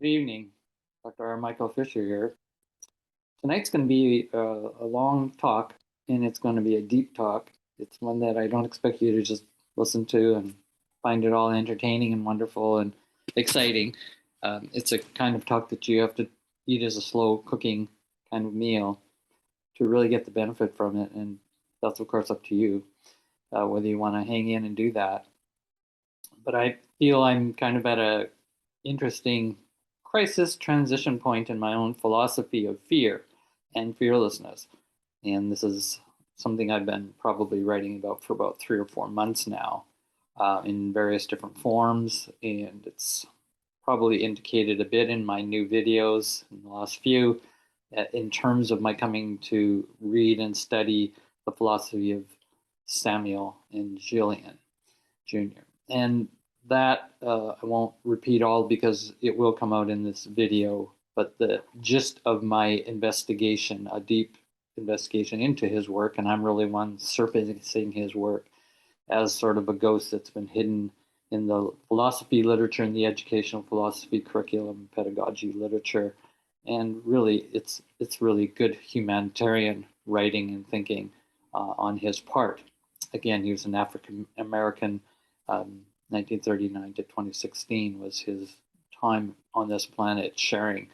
evening. Dr. Michael Fisher here. Tonight's going to be a long talk, and it's going to be a deep talk. It's one that I don't expect you to just listen to and find it all entertaining and wonderful and exciting. It's a kind of talk that you have to eat as a slow cooking kind of meal to really get the benefit from it, and that's of course up to you, whether you want to hang in and do that. But I feel I'm kind of at a interesting crisis transition point in my own philosophy of fear and fearlessness. And this is something I've been probably writing about for about 3 or 4 months now, in various different forms. And it's probably indicated a bit in my new videos in the last few, in terms of my coming to read and study the philosophy of Samuel and Gillian Jr. And that I won't repeat all because it will come out in this video, but the gist of my investigation, a deep investigation into his work, and I'm really one surfacing his work as sort of a ghost that's been hidden in the philosophy literature and the educational philosophy curriculum, pedagogy literature. And really, it's really good humanitarian writing and thinking on his part. Again, he was an African American. 1939 to 2016 was his time on this planet sharing.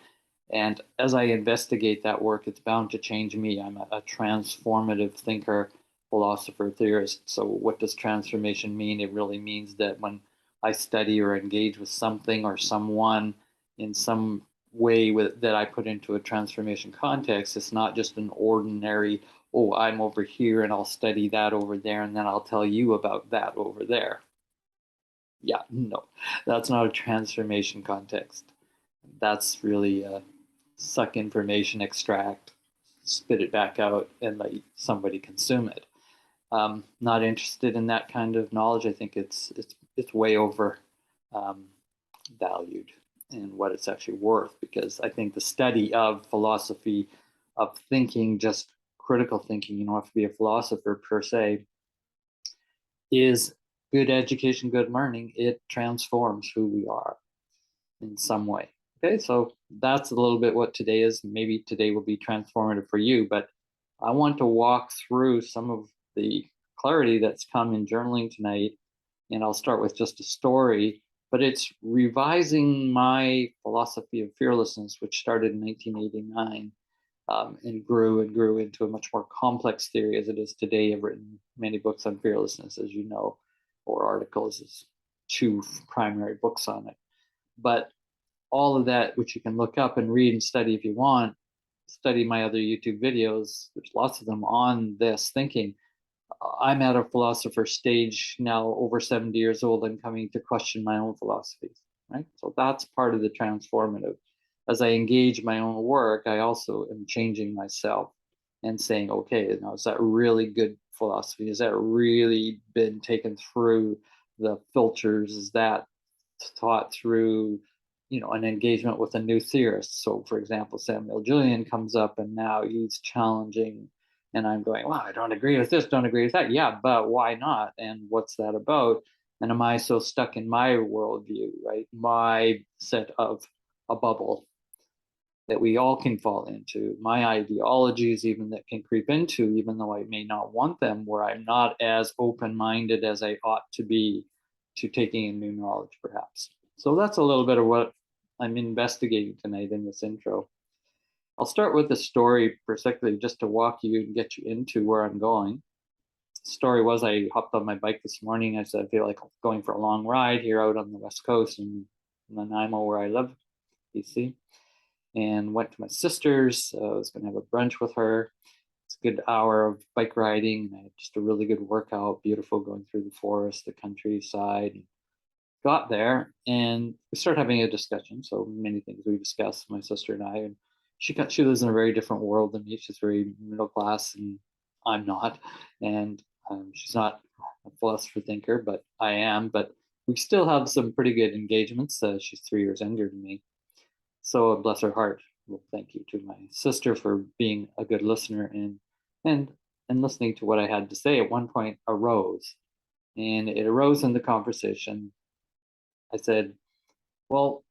And as I investigate that work, it's bound to change me. I'm a transformative thinker, philosopher, theorist. So what does transformation mean? It really means that when I study or engage with something or someone in some way that I put into a transformation context, it's not just an ordinary, oh, I'm over here and I'll study that over there and then I'll tell you about that over there. Yeah, no, that's not a transformation context. That's really suck information, extract, spit it back out, and let somebody consume it. Not interested in that kind of knowledge. I think it's way over valued in what it's actually worth, because I think the study of philosophy of thinking, just critical thinking, you don't have to be a philosopher per se, is good education, good learning. It transforms who we are in some way. Okay, so that's a little bit what today is. Maybe today will be transformative for you, but I want to walk through some of the clarity that's come in journaling tonight. And I'll start with just a story, but it's revising my philosophy of fearlessness, which started in 1989. And grew into a much more complex theory as it is today. I've written many books on fearlessness, as you know, or articles, is 2 primary books on it. But all of that, which you can look up and read and study if you want, study my other YouTube videos, there's lots of them on this thinking. I'm at a philosopher stage now, over 70 years old. I'm coming to question my own philosophies, right? So that's part of the transformative. As I engage my own work, I also am changing myself and saying, okay, now is that really good philosophy? Has that really been taken through the filters? Is that taught through, an engagement with a new theorist? So for example, Samuel Gillian comes up and now he's challenging, and I'm going, wow, I don't agree with this, don't agree with that. Yeah, but why not? And what's that about? And am I so stuck in my worldview, right? My set of a bubble that we all can fall into, my ideologies even that can creep into, even though I may not want them, where I'm not as open-minded as I ought to be to taking in new knowledge, perhaps. So that's a little bit of what I'm investigating tonight in this intro. I'll start with a story particularly just to walk you and get you into where I'm going. The story was, I hopped on my bike this morning. I said, I feel like I'm going for a long ride here out on the West Coast in Nanaimo, where I live, BC. And went to my sister's. I was going to have a brunch with her. It's a good hour of bike riding. I had just a really good workout, beautiful, going through the forest, the countryside. Got there and we started having a discussion. So many things we discussed, my sister and I. And she lives in a very different world than me. She's very middle class, and I'm not. And she's not a philosopher thinker, but I am. But we still have some pretty good engagements. She's 3 years younger than me. So bless her heart. Well, thank you to my sister for being a good listener and listening to what I had to say. At one point arose, and it arose in the conversation. I said, well,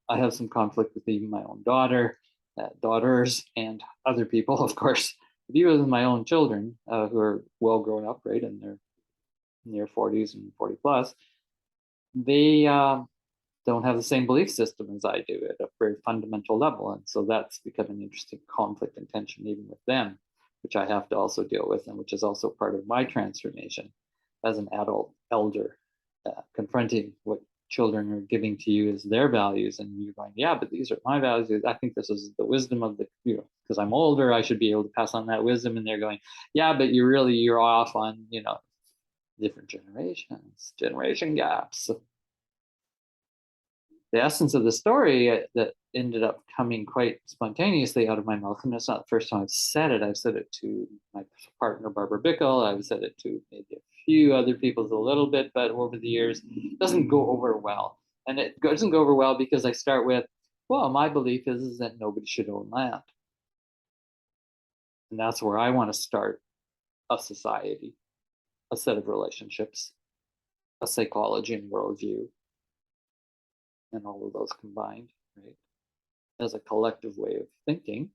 I have some conflict with even my own daughters, and other people, of course. But even with my own children, who are well grown up, right, and they're in their 40s and 40 plus, they don't have the same belief system as I do at a very fundamental level. And so that's become an interesting conflict and tension even with them, which I have to also deal with, and which is also part of my transformation as an adult elder, confronting what children are giving to you as their values. And you're going, yeah, but these are my values. I think this is the wisdom of the, because I'm older, I should be able to pass on that wisdom. And they're going, yeah, but you're off on, different generation gaps. The essence of the story that ended up coming quite spontaneously out of my mouth, and it's not the first time I've said it. I've said it to my partner, Barbara Bickle. I've said it to maybe a few other people a little bit, but over the years, it doesn't go over well. And it doesn't go over well because I start with, well, my belief is that nobody should own land. And that's where I want to start a society, a set of relationships, a psychology and worldview, and all of those combined, right, as a collective way of thinking.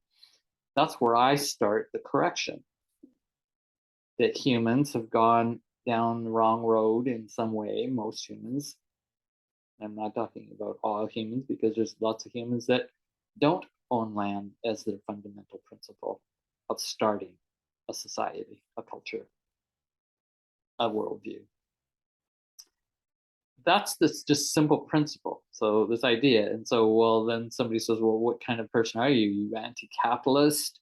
That's where I start the correction that humans have gone down the wrong road in some way. Most humans, I'm not talking about all humans, because there's lots of humans that don't own land as their fundamental principle of starting a society, a culture, a worldview. That's this just simple principle. So this idea, and so, well, then somebody says, well, what kind of person are you? Are you anti-capitalist?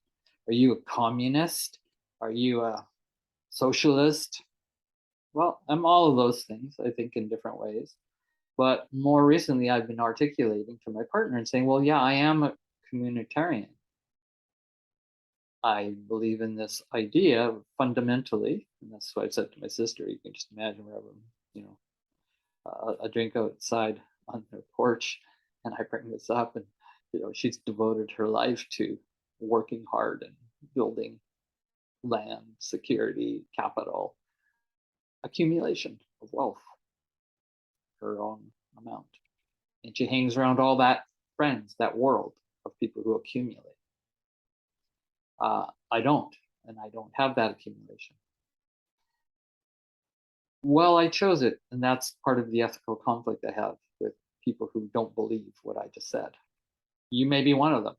Are you a communist? Are you a socialist? Well, I'm all of those things, I think, in different ways. But more recently, I've been articulating to my partner and saying, well, yeah, I am a communitarian. I believe in this idea fundamentally, and that's what I said to my sister. You can just imagine we're having, a drink outside on her porch, and I bring this up, and she's devoted her life to working hard and building land, security, capital, accumulation of wealth, her own amount. And she hangs around all that friends, that world of people who accumulate. I don't, and I don't have that accumulation. Well, I chose it, and that's part of the ethical conflict I have with people who don't believe what I just said. You may be one of them.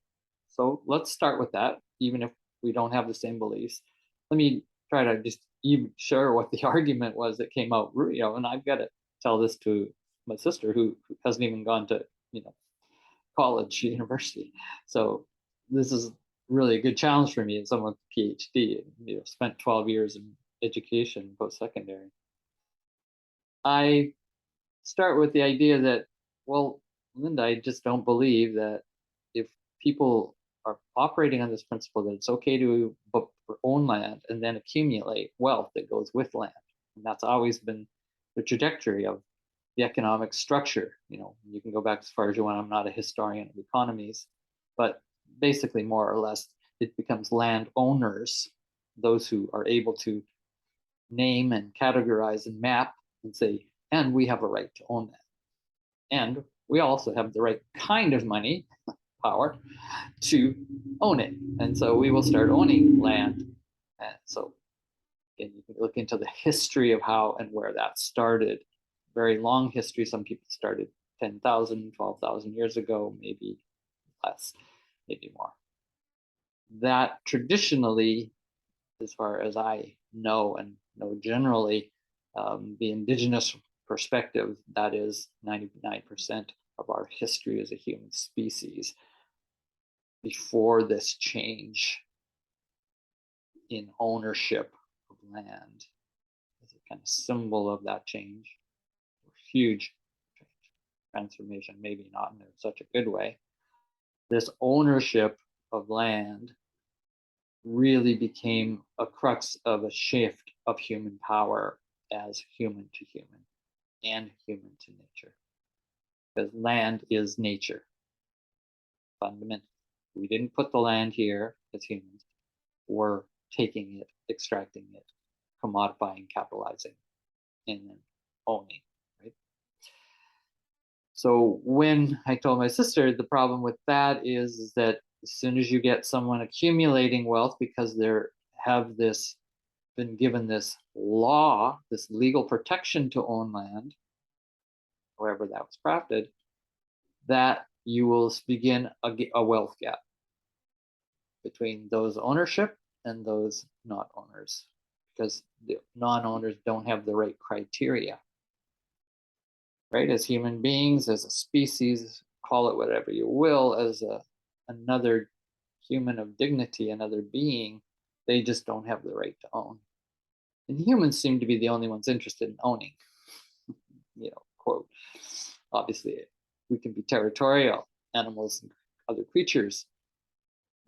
So let's start with that, even if we don't have the same beliefs. Let me try to just even share what the argument was that came out, and I've got to tell this to my sister who hasn't even gone to, college, university. So this is really a good challenge for me as someone with a PhD, spent 12 years in education, post-secondary. I start with the idea that, well, Linda, I just don't believe that if people are operating on this principle that it's okay to own land and then accumulate wealth that goes with land. And that's always been the trajectory of the economic structure. You can go back as far as you want. I'm not a historian of economies, but basically, more or less, it becomes landowners, those who are able to name and categorize and map and say, and we have a right to own that. And we also have the right kind of money, power, to own it. And so we will start owning land. And so again, you can look into the history of how and where that started. Very long history. Some people started 10,000, 12,000 years ago, maybe less, maybe more. That traditionally, as far as I know and know generally, the indigenous perspective, that is 99% of our history as a human species before this change in ownership of land as a kind of symbol of that change. Huge transformation, maybe not in such a good way. This ownership of land really became a crux of a shift of human power as human to human and human to nature. Because land is nature, fundamentally. We didn't put the land here as humans. We're taking it, extracting it, commodifying, capitalizing, and then owning, right? So when I told my sister, the problem with that is that as soon as you get someone accumulating wealth because they have this been given this law, this legal protection to own land, however that was crafted, that you will begin a wealth gap between those ownership and those not owners, because the non-owners don't have the right criteria, right? As human beings, as a species, call it whatever you will, as another human of dignity, another being, they just don't have the right to own. And humans seem to be the only ones interested in owning, quote. Obviously, we can be territorial. Animals and other creatures,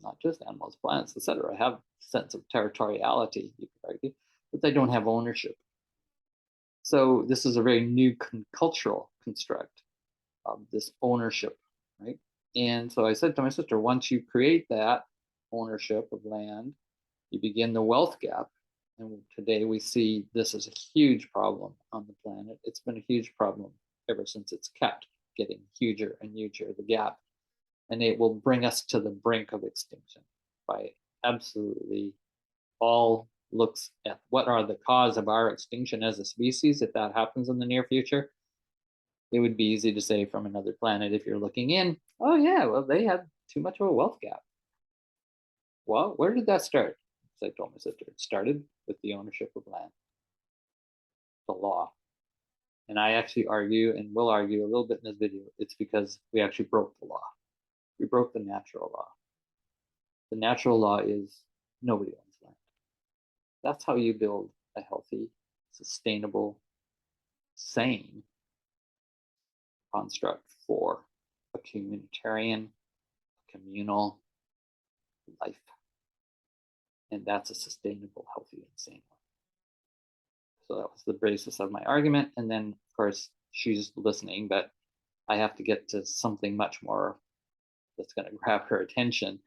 not just animals, plants, etc., have a sense of territoriality, you could argue, but they don't have ownership. So this is a very new cultural construct of this ownership, right? And so I said to my sister, once you create that ownership of land, you begin the wealth gap. And today we see this as a huge problem on the planet. It's been a huge problem ever since it's kept getting huger and huger, the gap. And it will bring us to the brink of extinction by absolutely all looks at what are the cause of our extinction as a species. If that happens in the near future, it would be easy to say from another planet, if you're looking in, oh yeah, well, they had too much of a wealth gap. Well, where did that start? As I told my sister, it started with the ownership of land, the law. And I actually argue, and will argue a little bit in this video, it's because we actually broke the law. We broke the natural law. The natural law is nobody owns land. That's how you build a healthy, sustainable, sane construct for a communitarian, communal life. And that's a sustainable, healthy, and sane one. So that was the basis of my argument. And then, of course, she's listening, but I have to get to something much more that's going to grab her attention,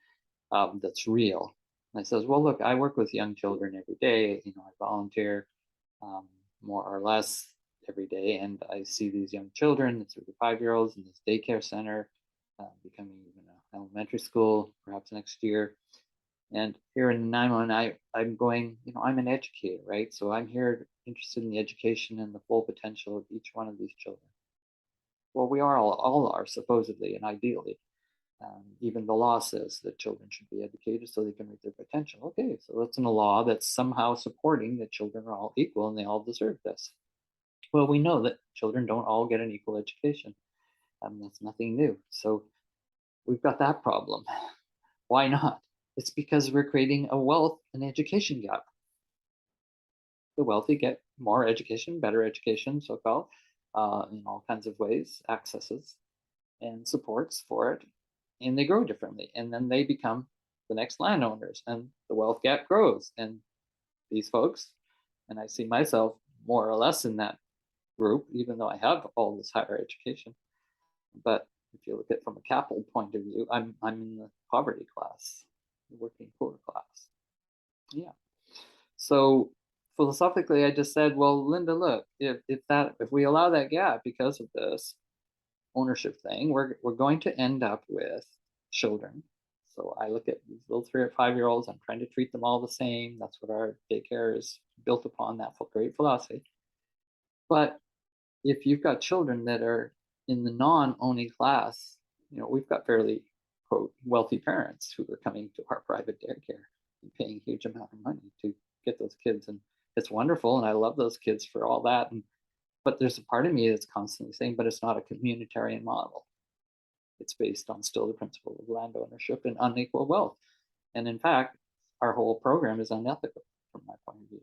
that's real. And I says, well, look, I work with young children every day. I volunteer more or less every day, and I see these young children, the 35-year-olds in this daycare center, becoming even an elementary school, perhaps next year. And here in Nanaimo, I'm going, I'm an educator, right? So I'm here interested in the education and the full potential of each one of these children. Well, we are all are supposedly and ideally. Even the law says that children should be educated so they can reach their potential. Okay, so that's in a law that's somehow supporting that children are all equal and they all deserve this. Well, we know that children don't all get an equal education. That's nothing new. So we've got that problem. Why not? It's because we're creating a wealth and education gap. The wealthy get more education, better education, so-called, in all kinds of ways, accesses and supports for it, and they grow differently. And then they become the next landowners, and the wealth gap grows. And these folks, and I see myself more or less in that group, even though I have all this higher education. But if you look at it from a capital point of view, I'm in the poverty class, the working poor class. Yeah. So philosophically, I just said, well, Linda, look, if we allow that gap because of this ownership thing, we're going to end up with children. So I look at these little 3 or 5-year-olds. I'm trying to treat them all the same. That's what our daycare is built upon, that great philosophy. But if you've got children that are in the non-owning class, we've got fairly, quote, wealthy parents who are coming to our private daycare and paying a huge amount of money to get those kids. And it's wonderful. And I love those kids for all that. But there's a part of me that's constantly saying, but it's not a communitarian model. It's based on still the principle of land ownership and unequal wealth. And in fact, our whole program is unethical from my point of view.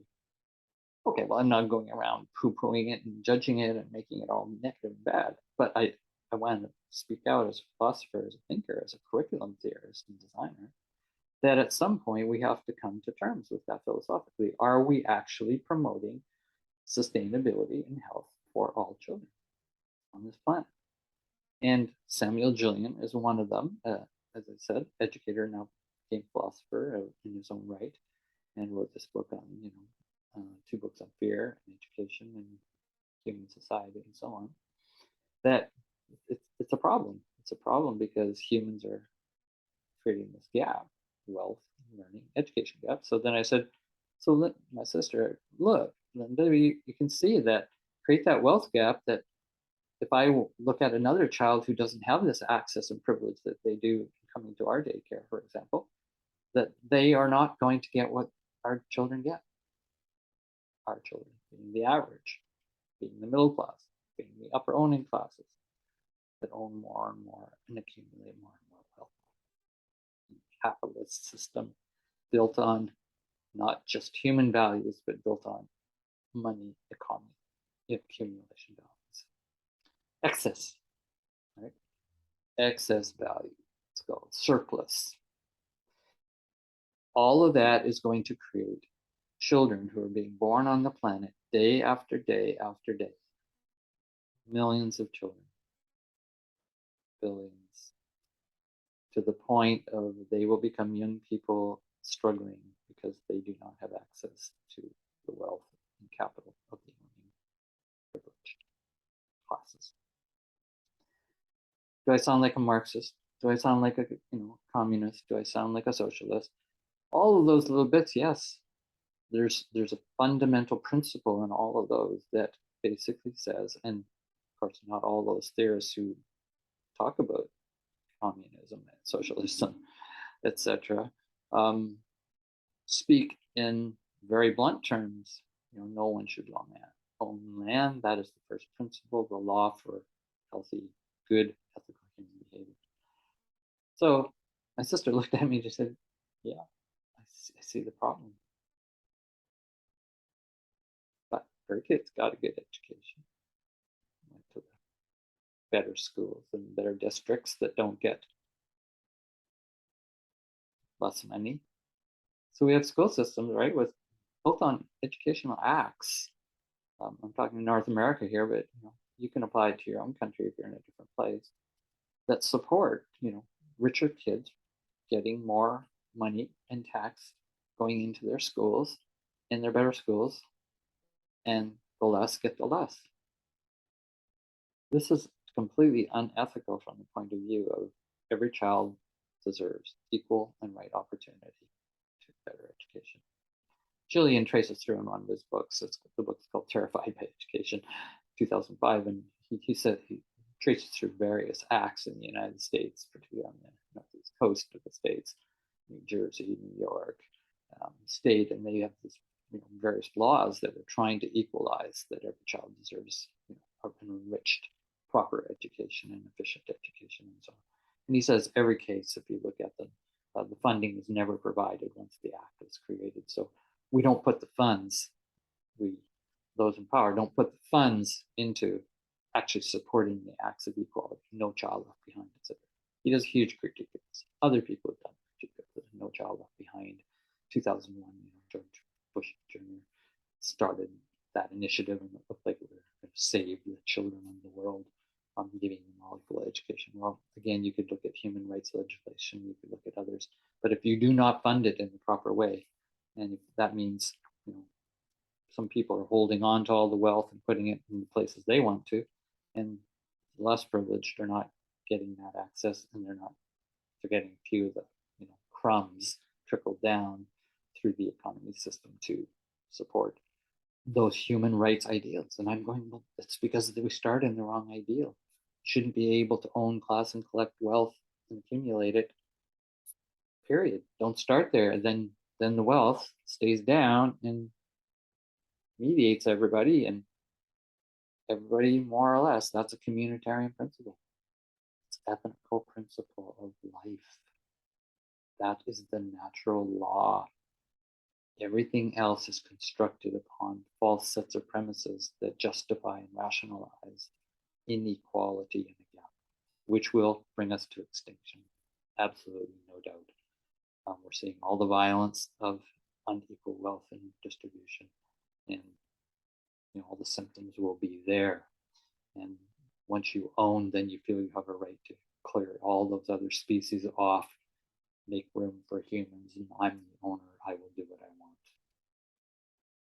Okay, well, I'm not going around poo-pooing it and judging it and making it all negative and bad, but I want to speak out as a philosopher, as a thinker, as a curriculum theorist and designer, that at some point we have to come to terms with that philosophically. Are we actually promoting sustainability and health for all children on this planet? And Samuel Gillian is one of them, as I said, educator, now became philosopher in his own right, and wrote this book on, 2 books on fear and education and human society and so on. That it's a problem. It's a problem because humans are creating this gap, wealth, learning, education gap. So then I said, so my sister, look, Linda, you can see that create that wealth gap that if I look at another child who doesn't have this access and privilege that they do coming to our daycare, for example, that they are not going to get what our children get. Our children being the average, being the middle class, being the upper owning classes that own more and more and accumulate more and more wealth. The capitalist system built on not just human values, but built on money, economy, accumulation values. Excess, right? Excess value. It's called surplus. All of that is going to create children who are being born on the planet day after day after day. Millions of children, billions, to the point of they will become young people struggling because they do not have access to the wealth and capital of the privileged classes. Do I sound like a Marxist? Do I sound like a communist? Do I sound like a socialist? All of those little bits, yes. There's a fundamental principle in all of those that basically says, and of course not all those theorists who talk about communism and socialism, etc., speak in very blunt terms. No one should own land. That is the first principle, the law for healthy, good, ethical human behavior. So my sister looked at me and just said, yeah, I see the problem. But her kids got a good education, went to the better schools and better districts that don't get less money. So we have school systems, right, with built on educational acts. I'm talking North America here, but you can apply it to your own country if you're in a different place, that support richer kids getting more money and tax going into their schools, in their better schools, and the less get the less. This is completely unethical from the point of view of every child deserves equal and right opportunity to better education. Gillian traces through in one of his books. The book's called Terrified by Education, 2005, and he said he traces through various acts in the United States, particularly on the northeast coast of the states, New Jersey, New York, state, and they have this various laws that are trying to equalize that every child deserves an enriched, proper education and efficient education and so on. And he says every case, if you look at them, the funding is never provided once the act is created. So we don't put the funds, those in power, don't put the funds into actually supporting the acts of equality, No Child Left Behind, etc. He does huge critique of this. Other people have done critique of this, No Child Left Behind. 2001, George Bush Jr. started that initiative, and it looked like we were going to save the children of the world, giving them all equal education. Well, again, you could look at human rights legislation, you could look at others, but if you do not fund it in the proper way, and if that means some people are holding on to all the wealth and putting it in the places they want to, and the less privileged are not getting that access, and they're getting a few of the crumbs trickled down through the economy system to support those human rights ideals. And I'm going, well, it's because we start in the wrong ideal. You shouldn't be able to own, class, and collect wealth and accumulate it. Period. Don't start there. Then the wealth stays down and mediates everybody, and everybody more or less. That's a communitarian principle. It's ethical principle of life. That is the natural law. Everything else is constructed upon false sets of premises that justify and rationalize inequality in a gap, which will bring us to extinction. Absolutely, no doubt. We're seeing all the violence of unequal wealth and distribution, and all the symptoms will be there. And once you own, then you feel you have a right to clear all those other species off, make room for humans, and I'm the owner, I will do what I want.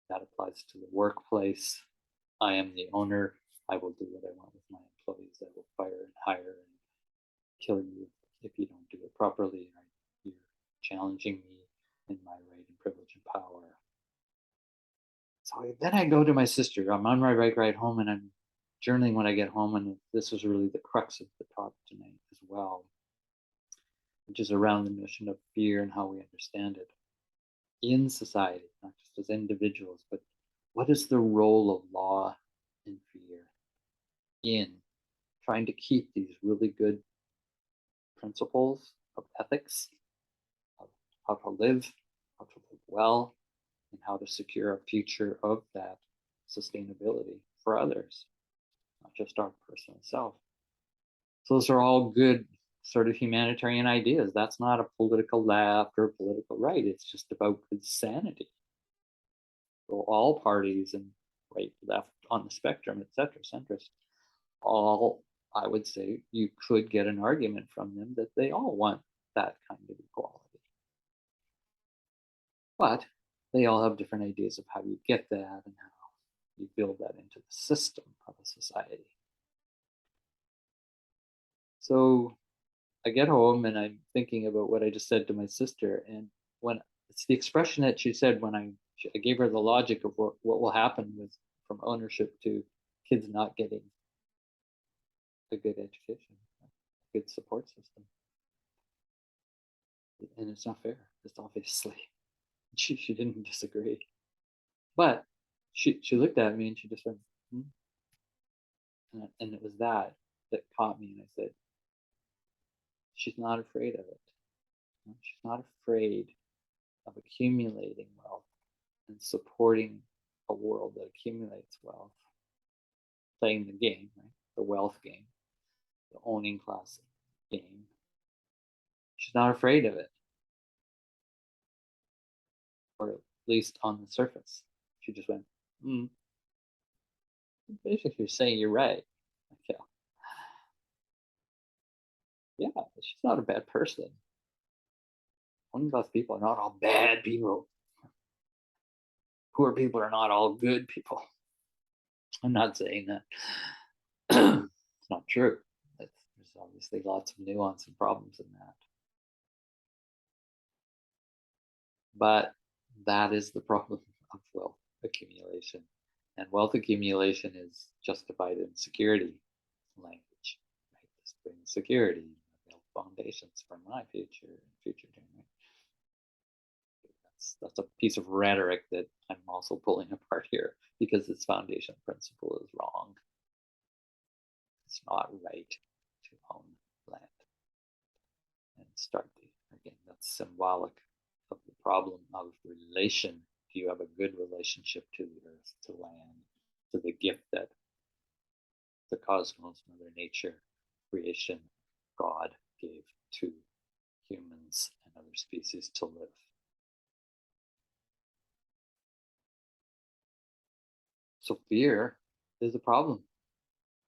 That applies to the workplace. I am the owner, I will do what I want with my employees. I will fire and hire and kill you if you don't do it properly. You're challenging me in my right and privilege and power. So then I go to my sister. I'm on my bike ride home and I'm journaling when I get home. And this was really the crux of the talk tonight as well, which is around the notion of fear and how we understand it in society, not just as individuals, but what is the role of law and fear in trying to keep these really good principles of ethics, of how to live well, and how to secure a future of that sustainability for others, not just our personal self. So those are all good sort of humanitarian ideas. That's not a political left or political right. It's just about good sanity. So all parties and right, left on the spectrum, etc., centrist, all, I would say, you could get an argument from them that they all want that kind of equality. But they all have different ideas of how you get that and how you build that into the system of a society. So I get home and I'm thinking about what I just said to my sister, and when it's the expression that she said when I gave her the logic of what will happen with from ownership to kids not getting a good education, a good support system, and it's not fair. It's obviously she didn't disagree, but she looked at me and she just went, hmm? And it was that caught me, and I said, she's not afraid of it. She's not afraid of accumulating wealth and supporting a world that accumulates wealth, playing the game, right? The wealth game, the owning class game. She's not afraid of it, or at least on the surface. She just went, basically, you're saying you're right. Okay. Yeah, she's not a bad person. Owning class people are not all bad people. Poor people are not all good people. I'm not saying that. It's not true. There's obviously lots of nuance and problems in that. But that is the problem of wealth accumulation. And wealth accumulation is justified in security language. Right? This brings security, build foundations for my future and future generations. That's a piece of rhetoric that I'm also pulling apart here because its foundation principle is wrong. It's not right to own land and start again. That's symbolic of the problem of relation. Do you have a good relationship to the earth, to land, to the gift that the cosmos, Mother Nature, creation, God gave to humans and other species to live? So fear is a problem.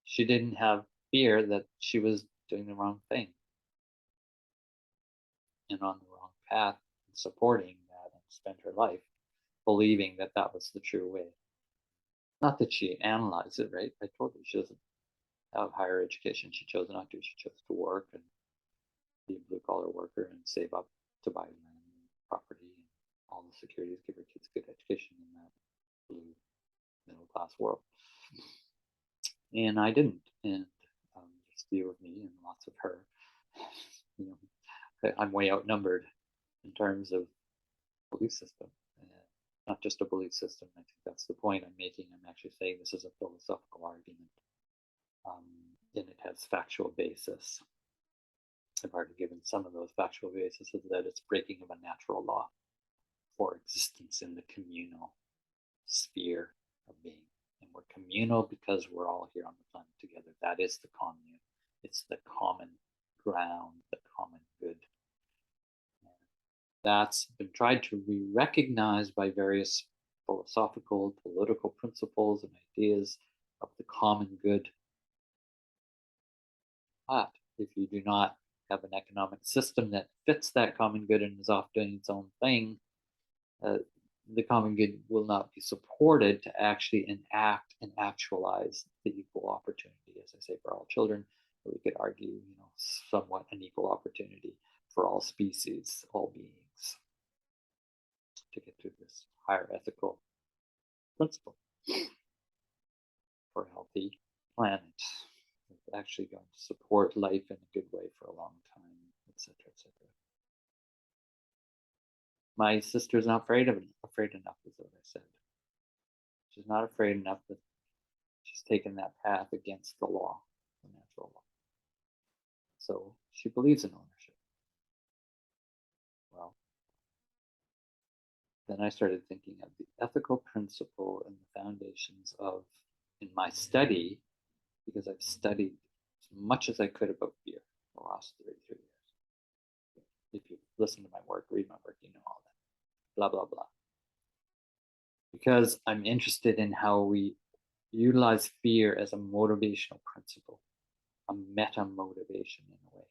She didn't have fear that she was doing the wrong thing and on the wrong path, and supporting that, and spent her life believing that that was the true way. Not that she analyzed it, right? I told you she doesn't have higher education. She chose not to. She chose to work and be a blue collar worker and save up to buy land and property and all the securities, give her kids good education in that blue middle class world. And I didn't. And just deal with me and lots of her. You know, I'm way outnumbered in terms of belief system. Not just a belief system. I think that's the point I'm making. I'm actually saying this is a philosophical argument, and it has factual basis. I've already given some of those factual bases that it's breaking of a natural law for existence in the communal sphere of being. And we're communal because we're all here on the planet together. That is the commune. It's the common ground, the common good. And that's been tried to re-recognize by various philosophical, political principles and ideas of the common good. But if you do not have an economic system that fits that common good and is off doing its own thing, the common good will not be supported to actually enact and actualize the equal opportunity, as I say, for all children. But we could argue, somewhat an equal opportunity for all species, all beings, to get to this higher ethical principle for a healthy planet. It's actually going to support life in a good way for a long time, etc., etc. My sister's not afraid enough, is what I said. She's not afraid enough that she's taken that path against the law, the natural law. So she believes in ownership. Well, then I started thinking of the ethical principle and the foundations of, in my study, because I've studied as much as I could about fear for the last 33 years. If you listen to my work, read my work, you know all that. Blah, blah, blah. Because I'm interested in how we utilize fear as a motivational principle, a meta motivation in a way,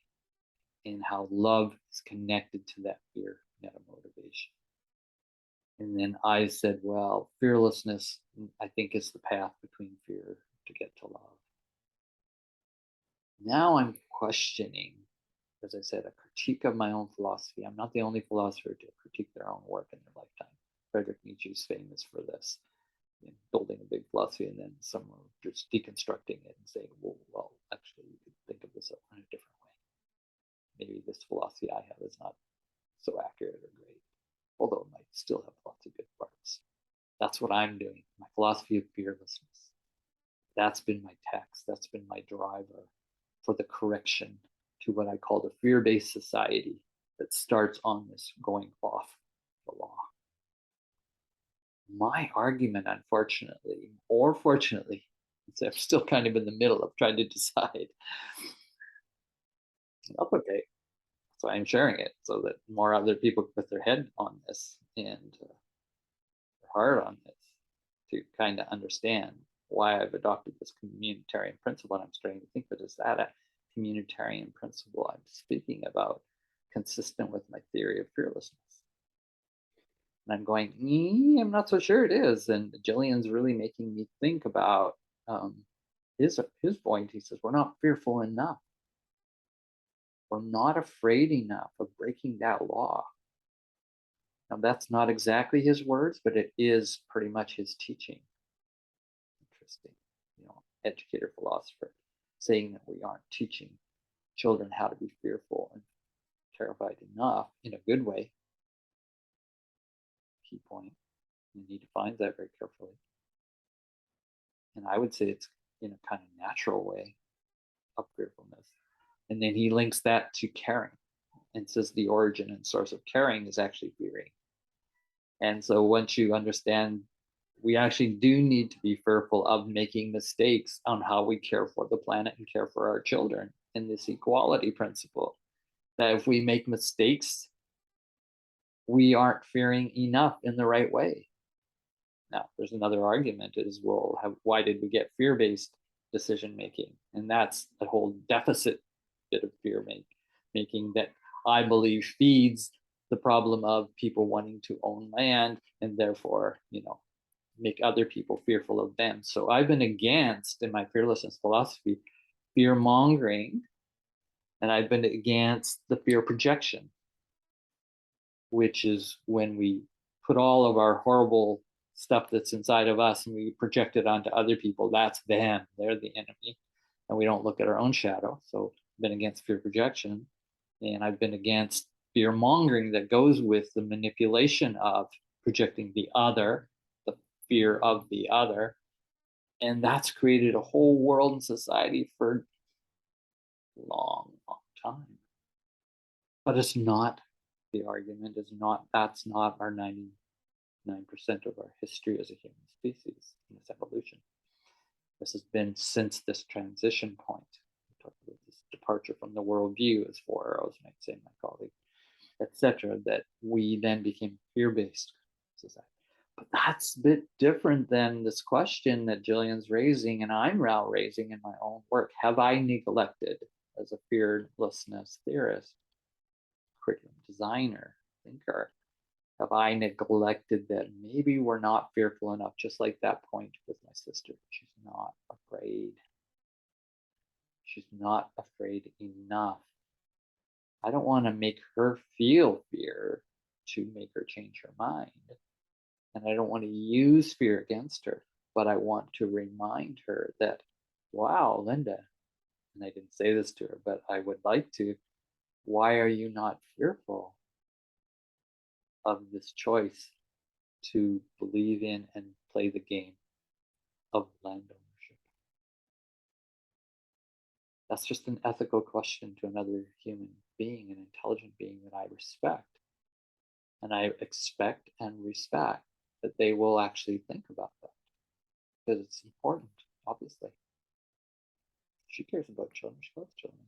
and how love is connected to that fear meta motivation. And then I said, well, fearlessness, I think, is the path between fear to get to love. Now I'm questioning, as I said, a critique of my own philosophy. I'm not the only philosopher to critique their own work in their lifetime. Friedrich Nietzsche is famous for this, building a big philosophy and then someone just deconstructing it and saying, well, actually, you could think of this in a different way. Maybe this philosophy I have is not so accurate or great, although it might still have lots of good parts. That's what I'm doing, my philosophy of fearlessness. That's been my text. That's been my driver for the correction to what I call the fear-based society that starts on this going off the law. My argument, unfortunately, or fortunately, I'm still kind of in the middle of trying to decide. That's okay. So I'm sharing it so that more other people put their head on this and their heart on this to kind of understand why I've adopted this communitarian principle. And I'm starting to think, but is that a communitarian principle I'm speaking about consistent with my theory of fearlessness? And I'm going, I'm not so sure it is. And Gillian's really making me think about his point. He says, we're not fearful enough. We're not afraid enough of breaking that law. Now, that's not exactly his words, but it is pretty much his teaching. Interesting, educator, philosopher, saying that we aren't teaching children how to be fearful and terrified enough in a good way. Key point. And he defines that very carefully. And I would say it's in a kind of natural way of fearfulness. And then he links that to caring and says the origin and source of caring is actually fearing. And so once you understand, we actually do need to be fearful of making mistakes on how we care for the planet and care for our children in this equality principle. That if we make mistakes, we aren't fearing enough in the right way. Now, there's another argument is, well, why did we get fear-based decision making? And that's a whole deficit bit of fear making that I believe feeds the problem of people wanting to own land and therefore, make other people fearful of them. So I've been against, in my fearlessness philosophy, fear mongering, and I've been against the fear projection, which is when we put all of our horrible stuff that's inside of us and we project it onto other people. That's them. They're the enemy. And we don't look at our own shadow. So I've been against fear projection. And I've been against fear mongering that goes with the manipulation of projecting the other, the fear of the other. And that's created a whole world and society for a long, long time. But it's not, the argument is not, that's not our 99% of our history as a human species in this evolution. This has been since this transition point. We talked about this departure from the worldview, as Four Arrows might say, my colleague, etc., that we then became fear-based society. But that's a bit different than this question that Gillian's raising and I'm now raising in my own work. Have I neglected, as a fearlessness theorist, curriculum designer, thinker, have I neglected that maybe we're not fearful enough, just like that point with my sister? She's not afraid. She's not afraid enough. I don't want to make her feel fear to make her change her mind. And I don't want to use fear against her, but I want to remind her that, wow, Linda, and I didn't say this to her, but I would like to, why are you not fearful of this choice to believe in and play the game of land ownership? That's just an ethical question to another human being, an intelligent being that I respect. And I expect and respect that they will actually think about that because it's important, obviously. She cares about children, she loves children.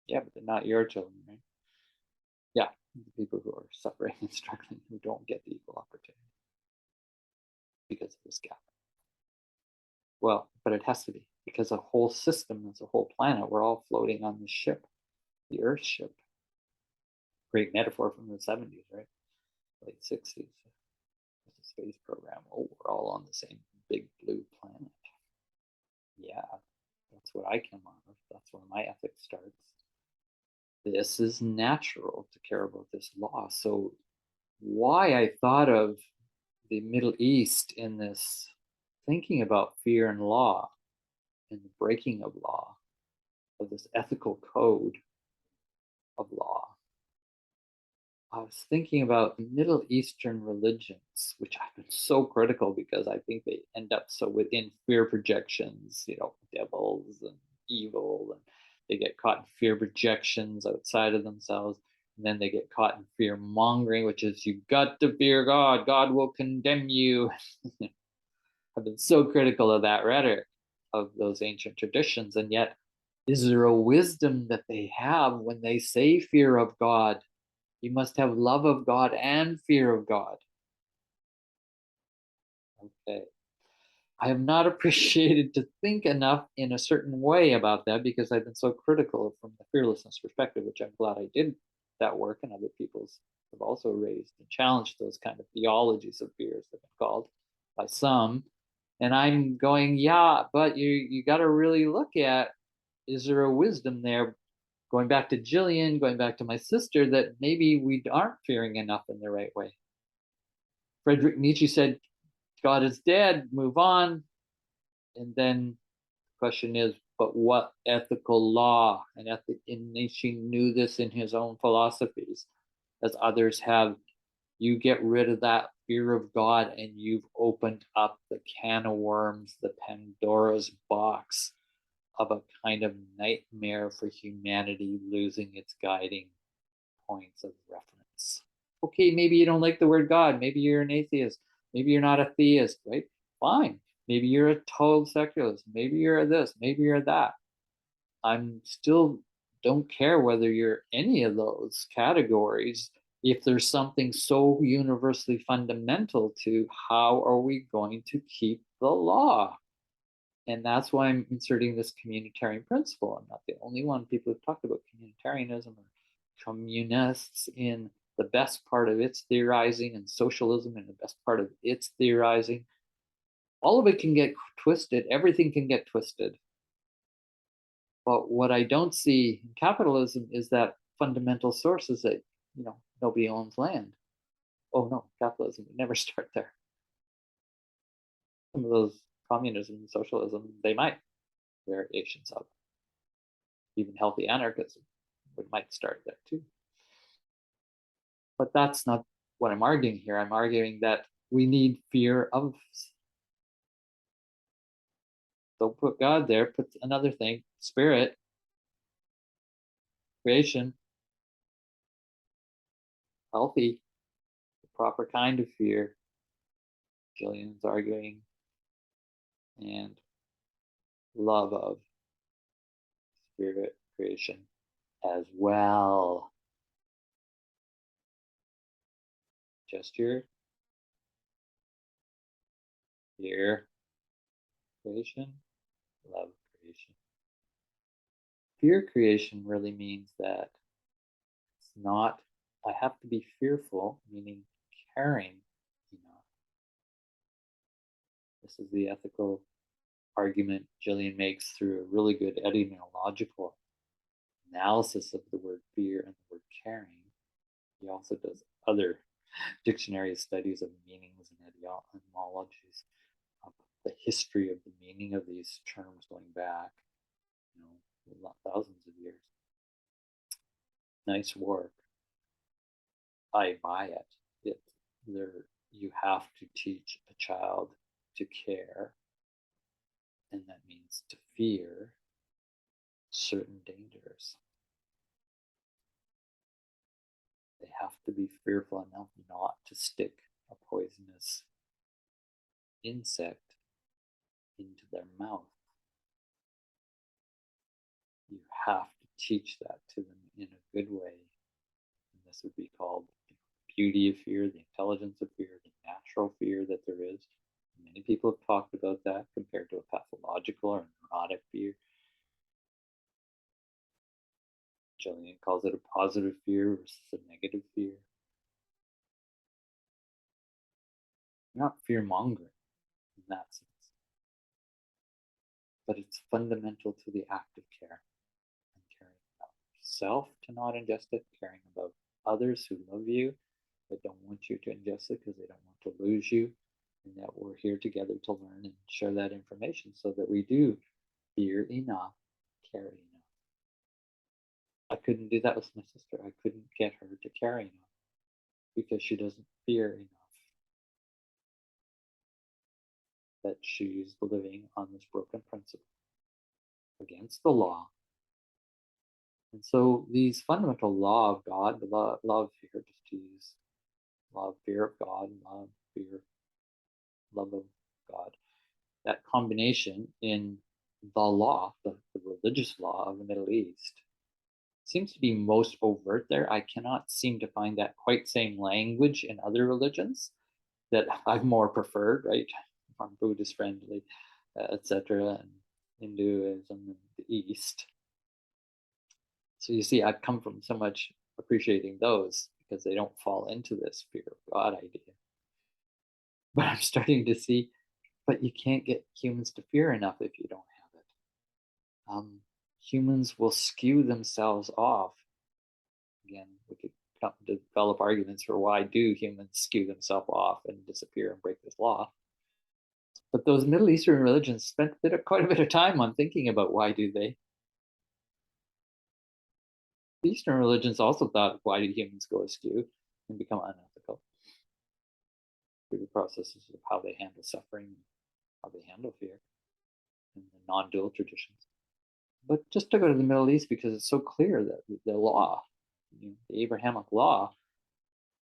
Yeah, but they're not your children, right? Yeah, the people who are suffering and struggling who don't get the equal opportunity because of this gap. Well, but it has to be because a whole system, as a whole planet, we're all floating on this ship, the Earth ship. Great metaphor from the 70s, right? Late 60s. The space program. Oh, we're all on the same big blue planet. Yeah, that's what I came on with. That's where my ethics starts. This is natural to care about this law. So why I thought of the Middle East in this thinking about fear and law and the breaking of law, of this ethical code of law. I was thinking about Middle Eastern religions, which I've been so critical because I think they end up so within fear projections, devils and evil, and they get caught in fear projections outside of themselves. And then they get caught in fear mongering, which is you've got to fear God, God will condemn you. I've been so critical of that rhetoric of those ancient traditions. And yet, is there a wisdom that they have when they say fear of God? You must have love of God and fear of God. Okay. I have not appreciated to think enough in a certain way about that because I've been so critical from the fearlessness perspective, which I'm glad I did that work, and other people's have also raised and challenged those kind of theologies of fears that have been called by some. And I'm going, yeah, but you got to really look at, is there a wisdom there? Going back to Gillian, going back to my sister, that maybe we aren't fearing enough in the right way. Friedrich Nietzsche said, God is dead, move on. And then the question is, but what ethical law? And Nietzsche knew this in his own philosophies, as others have. You get rid of that fear of God, and you've opened up the can of worms, the Pandora's box of a kind of nightmare for humanity losing its guiding points of reference. Okay, maybe you don't like the word God. Maybe you're an atheist. Maybe you're not a theist, right? Fine. Maybe you're a total secularist. Maybe you're this. Maybe you're that. I'm still don't care whether you're any of those categories. If there's something so universally fundamental to how are we going to keep the law? And that's why I'm inserting this communitarian principle. I'm not the only one. People have talked about communitarianism or communists in the best part of its theorizing, and socialism in the best part of its theorizing. All of it can get twisted. Everything can get twisted. But what I don't see in capitalism is that fundamental source is that, nobody owns land. Oh no, capitalism would never start there. Some of those communism and socialism, they might, variations of even healthy anarchism might start there too. But that's not what I'm arguing here. I'm arguing that we need fear of. Don't put God there, put another thing, spirit, creation, healthy, the proper kind of fear. Gillian's arguing, and love of spirit, creation as well. Just your fear, creation, love creation. Fear creation really means that it's not, I have to be fearful, meaning caring enough. This is the ethical argument Gillian makes through a really good etymological analysis of the word fear and the word caring. He also does other dictionary studies of meanings and etymologies of the history of the meaning of these terms going back, thousands of years. Nice work. I buy it. You have to teach a child to care, and that means to fear certain dangers. They have to be fearful enough not to stick a poisonous insect into their mouth. You have to teach that to them in a good way. And this would be called the beauty of fear, the intelligence of fear, the natural fear that there is. Many people have talked about that compared to a pathological or neurotic fear. Gillian calls it a positive fear versus a negative fear. You're not fearmongering in that sense, but it's fundamental to the act of care and caring about yourself to not ingest it, caring about others who love you, that don't want you to ingest it because they don't want to lose you, and that we're here together to learn and share that information so that we do fear enough, care enough. I couldn't do that with my sister. I couldn't get her to care enough because she doesn't fear enough that she's living on this broken principle against the law. And so these fundamental law of God, the law of fear, just to use law of fear of God, law of fear, love of God, that combination in the law, the religious law of the Middle East, seems to be most overt there. I cannot seem to find that quite same language in other religions that I've more preferred, right? From Buddhist friendly, etc., and Hinduism in the East. So you see, I've come from so much appreciating those because they don't fall into this fear of God idea. But I'm starting to see, but you can't get humans to fear enough if you don't have it. Humans will skew themselves off. Again, we could develop arguments for why do humans skew themselves off and disappear and break this law. But those Middle Eastern religions spent quite a bit of time on thinking about why do they. The Eastern religions also thought, why do humans go askew and become unethical? Through the processes of how they handle suffering, how they handle fear, and the non-dual traditions. But just to go to the Middle East, because it's so clear that the law, the Abrahamic law,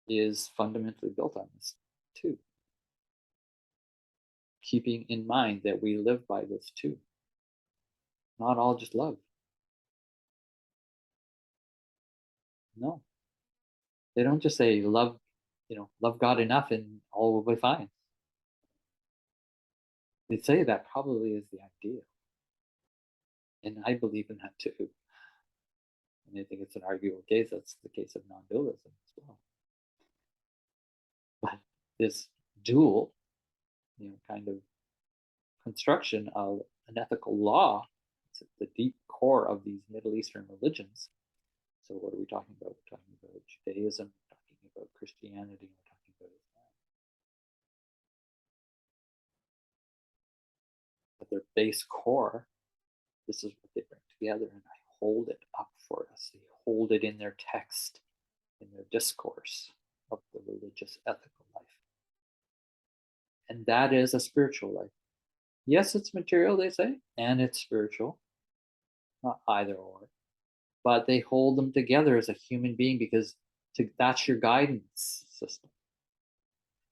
is fundamentally built on this too. Keeping in mind that we live by this too. Not all just love. No. They don't just say love, love God enough and all will be fine. They say that probably is the ideal. And I believe in that too. And I think it's an arguable case. That's the case of non-dualism as well. But this dual, kind of construction of an ethical law, it's at the deep core of these Middle Eastern religions. So what are we talking about? We're talking about Judaism, we're talking about Christianity, we're talking about Islam. At their base core, this is what they bring together, and I hold it up for us. They hold it in their text, in their discourse of the religious ethical life. And that is a spiritual life. Yes, it's material, they say, and it's spiritual. Not either or. But they hold them together as a human being because that's your guidance system.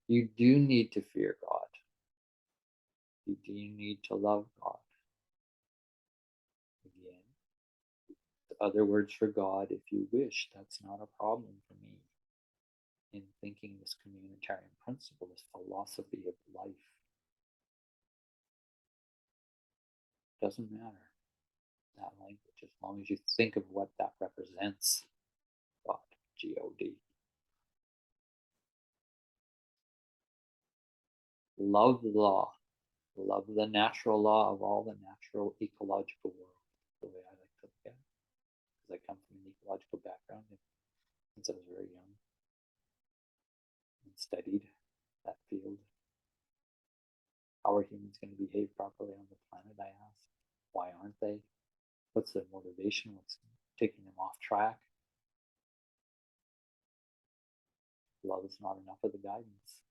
You do need to fear God. You do need to love God. Again, other words for God, if you wish, that's not a problem for me in thinking this communitarian principle, this philosophy of life. Doesn't matter that language as long as you think of what that represents. God, G-O-D. Love the law. love the natural law of all the natural ecological world, the way I like to look at it, because I come from an ecological background since I was very young and studied that field. How are humans going to behave properly on the planet, I ask? Why aren't they? What's their motivation? What's taking them off track? Love is not enough of the guidance.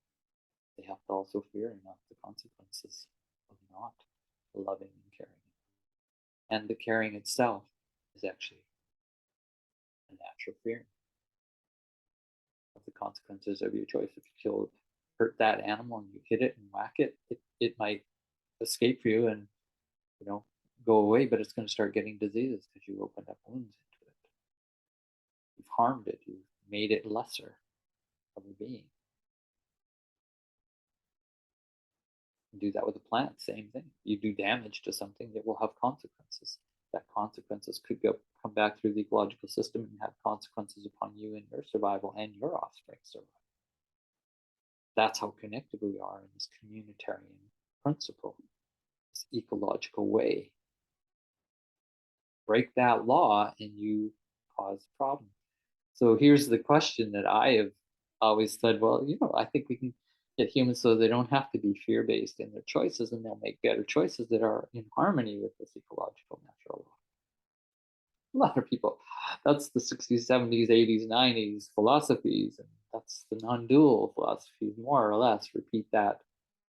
They have to also fear enough the consequences of not loving and caring. And the caring itself is actually a natural fear of the consequences of your choice. If you hurt that animal and you hit it and whack it, it might escape you and go away, but it's going to start getting diseases because you opened up wounds into it. You've harmed it. You've made it lesser of a being. You do that with a plant, same thing. You do damage to something, it will have consequences. That consequences could come back through the ecological system and have consequences upon you and your survival and your offspring's survival. That's how connected we are in this communitarian principle, this ecological way. Break that law and you cause a problem. So here's the question that I have always said, well, I think we can get humans so they don't have to be fear-based in their choices, and they'll make better choices that are in harmony with this ecological natural law. A lot of people, that's the 60s, 70s, 80s, 90s philosophies, and that's the non-dual philosophies, more or less, repeat that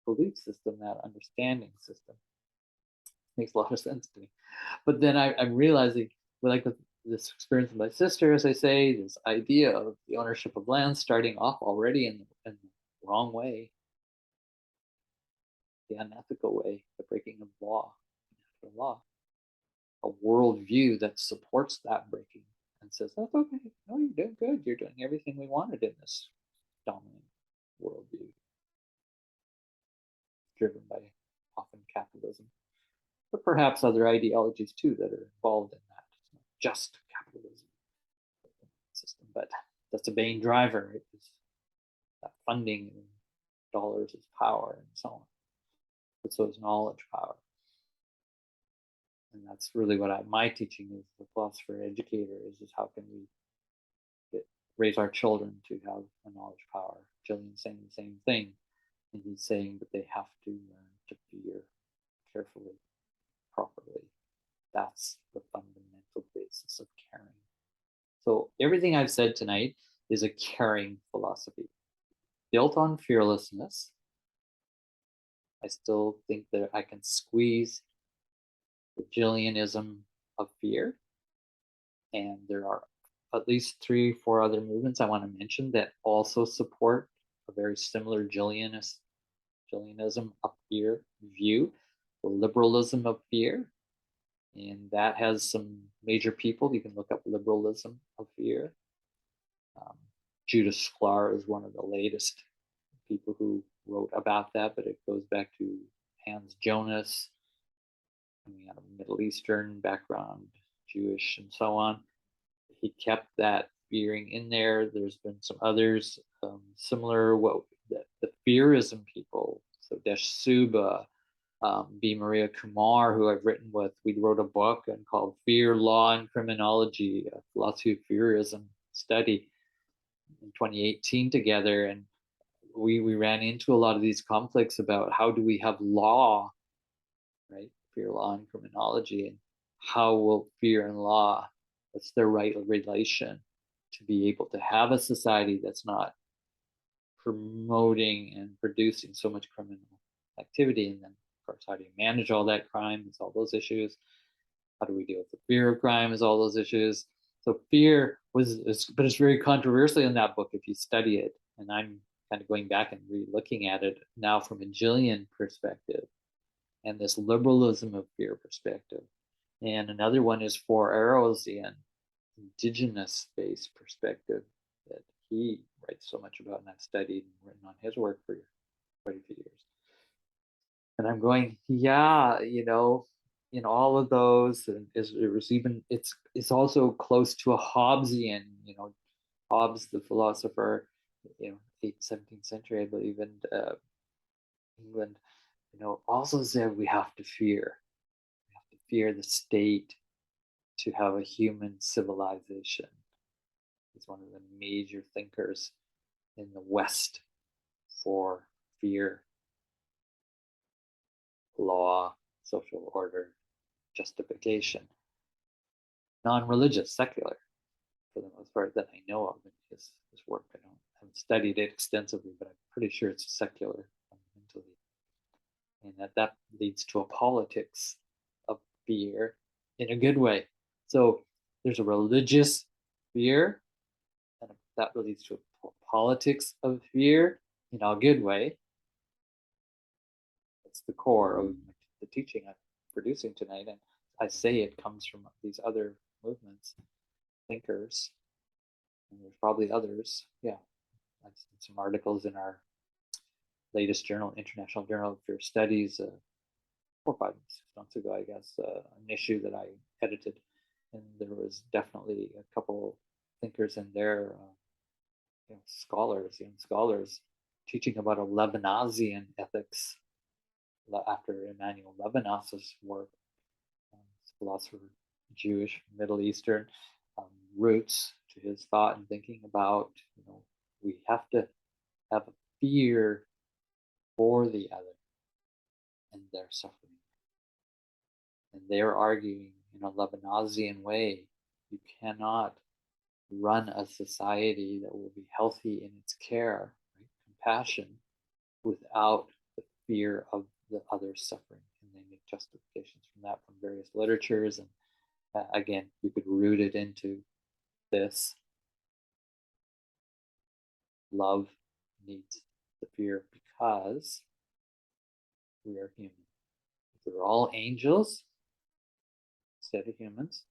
belief system, that understanding system. Makes a lot of sense to me. But then I'm realizing, like with this experience with my sister, as I say, this idea of the ownership of land starting off already in the wrong way, the unethical way, the breaking of law, natural law, a worldview that supports that breaking and says, that's okay, no, you're doing good, you're doing everything we wanted in this dominant worldview, driven by often capitalism, but perhaps other ideologies too that are involved in that. It's not just capitalism system, but that's a main driver. It is that funding and dollars is power and so on. But so is knowledge power. And that's really what my teaching is, the philosopher educator, is how can we raise our children to have a knowledge power. Gillian's saying the same thing. And he's saying that they have to learn to fear carefully, properly. That's the fundamental basis of caring. So everything I've said tonight is a caring philosophy built on fearlessness. I still think that I can squeeze the Gillianism of fear, and there are at least 3 or 4 other movements I want to mention that also support a very similar Gillianism of fear view, the liberalism of fear. And that has some major people. You can look up liberalism of fear. Judith Sklar is one of the latest people who wrote about that, but it goes back to Hans Jonas, coming out of a Middle Eastern background, Jewish, and so on. He kept that fearing in there. There's been some others similar. The fearism people, so Desh Suba, B. Maria Kumar, who I've written with. We wrote a book called Fear, Law, and Criminology, a philosophy of fearism study in 2018 together. And we ran into a lot of these conflicts about how do we have law, right? Fear, law, and criminology, and how will fear and law, what's their right relation to be able to have a society that's not promoting and producing so much criminal activity. And then, of course, how do you manage all that crime? It's all those issues. How do we deal with the fear of crime? Is all those issues. So fear but it's very controversial in that book if you study it. And I'm kind of going back and re-looking at it now from a Gillian perspective, and this liberalism of fear perspective. And another one is For Arrows, an indigenous-based perspective that he writes so much about, and I've studied and written on his work for quite a few years. And I'm going, yeah, in all of those, and it's also close to a Hobbesian, Hobbes, the philosopher, 8th, 17th century, I believe, in England. also said we have to fear. We have to fear the state to have a human civilization. He's one of the major thinkers in the West for fear, law, social order, justification. Non-religious, secular, for the most part, that I know of in his work. I haven't studied it extensively, but I'm pretty sure it's secular fundamentally. And that leads to a politics of fear in a good way. So there's a religious fear, and that leads to a politics of fear in a good way. That's the core of the teaching I'm producing tonight. And I say it comes from these other movements, thinkers, and there's probably others. Yeah, I've seen some articles in our latest journal, International Journal of Fear Studies, 4 or 5 months ago, I guess, an issue that I edited, and there was definitely a couple thinkers in there, scholars, young scholars, teaching about a Levinasian ethics after Emmanuel Levinas's work, philosopher, Jewish, Middle Eastern roots to his thought and thinking about, we have to have a fear for the other and their suffering. And they're arguing in a Levinasian way, you cannot run a society that will be healthy in its care, right? Compassion, without the fear of the other's suffering. And they make justifications from that from various literatures. And again, you could root it into this. Love needs the fear because we are human. If we were all angels instead of humans,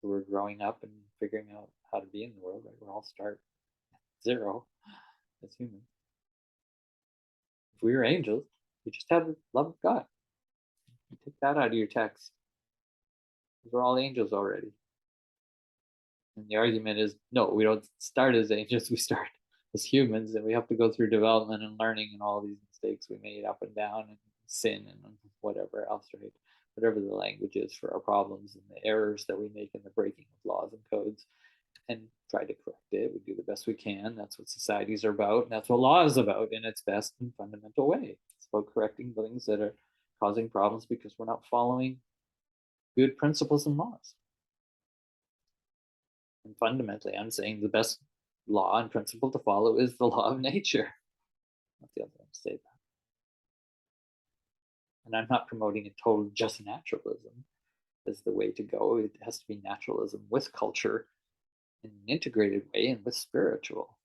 who are growing up and figuring out how to be in the world, right? We're all start at 0 as humans. If we were angels, we just have the love of God. You take that out of your text. We're all angels already. And the argument is, no, we don't start as angels, we start as humans, and we have to go through development and learning and all these mistakes we made up and down and sin and whatever else, right? Whatever the language is for our problems and the errors that we make in the breaking of laws and codes, and try to correct it. We do the best we can. That's what societies are about, and that's what law is about in its best and fundamental way. It's about correcting things that are causing problems because we're not following good principles and laws. And fundamentally, I'm saying the best law and principle to follow is the law of nature. Not the other one to say that. And I'm not promoting a total just naturalism as the way to go. It has to be naturalism with culture in an integrated way and with spiritual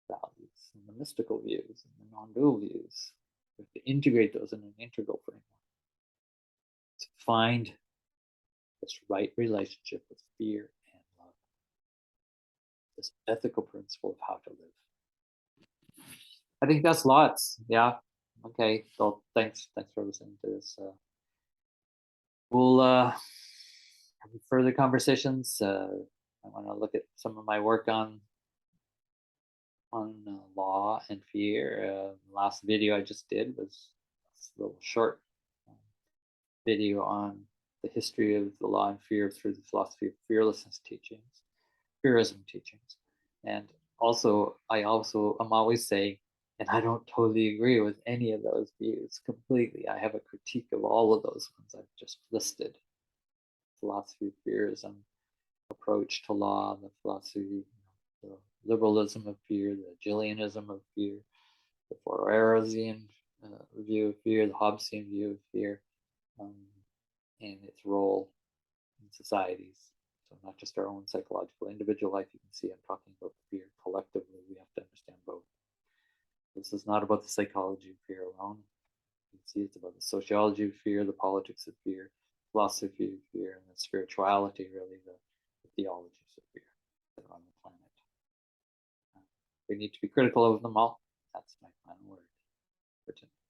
values and the mystical views and the non-dual views. We have to integrate those in an integral framework to find this right relationship with fear and love, this ethical principle of how to live. I think that's lots. Yeah. Okay. So thanks for listening to this. We'll have further conversations. I want to look at some of my work on law and fear. Last video I just did was a little short video on the history of the law and fear through the philosophy of fearlessness teachings, fearism teachings. And also, I'm always saying, and I don't totally agree with any of those views completely. I have a critique of all of those ones I've just listed. Philosophy of fearism, approach to law, the philosophy, the liberalism of fear, the Gillianism of fear, the Fourierosian view of fear, the Hobbesian view of fear, and its role in societies. So not just our own psychological individual life. You can see I'm talking about fear collectively. We have to understand both. This is not about the psychology of fear alone. You can see it's about the sociology of fear, the politics of fear, philosophy of fear, and the spirituality, really, the theologies of fear that are on the planet. We need to be critical of them all. That's my final word for tonight.